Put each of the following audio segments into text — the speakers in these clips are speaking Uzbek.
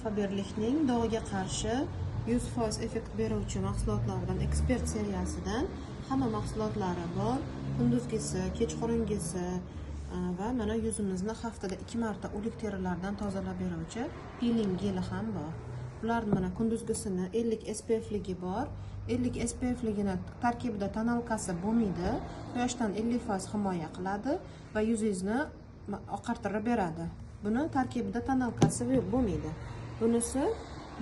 Faberlich'ning dog'ga qarshi 100% effekt beruvchi mahsulotlardan ekspert seriyasidan hamma mahsulotlari bor. Kunduzgisi, kechqurungisi va mana yuzimizni haftada 2 marta o'lik terilardan tozalab beruvchi peeling geli ham bor. Ular mana kunduzgisini 50 SPF ligi bor. 50 SPF ligini tarkibida tonalkasi bo'lmaydi. Quyoshdan 50% himoya qiladi va yuzingizni oqartirib beradi. Buni tarkibida tonalkasi bo'lmaydi. Bunisi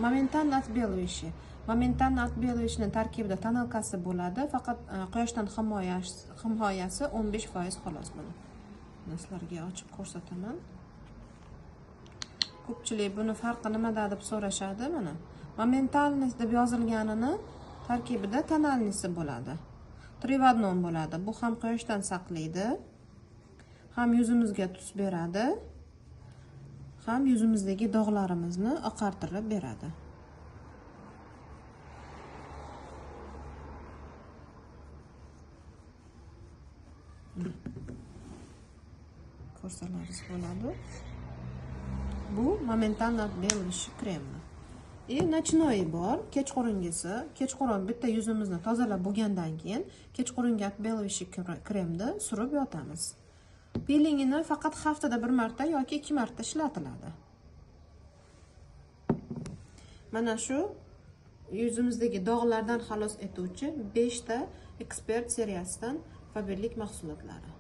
momentanno отбеливающий. Momentanno отбеливающийning tarkibida tonalkasi bo'ladi, faqat quyoshdan himoyasi 15% xolos buni. Sizlarga ochib ko'rsataman. Ko'pchilik buni farqi nimada deb so'rashadi mana. Momentalniy deb yozilganini tarkibida tonalnisi bo'ladi. 3 в 1 bo'ladi. Bu ham quyoshdan saqlaydi, ham yuzimizga tus beradi, ham yuzimizdagi dog'larimizni oqartirib beradi. Ko'rsalaringiz bo'ladi. Bu momentanno отбеливающий kremni. Nочной bor, kechqurungisi. Kechqurun bitta yuzimizni tozalab bo'lgandan keyin kechqurungi отбеливающий kremni surib yotamiz. Peelingini faqat haftada 1 marta yoki 2 marta ishlatiladi. Mana shu yuzimizdagi dog'lardan xalos etuvchi 5 ta ekspert seriyasidan Faberlich mahsulotlari.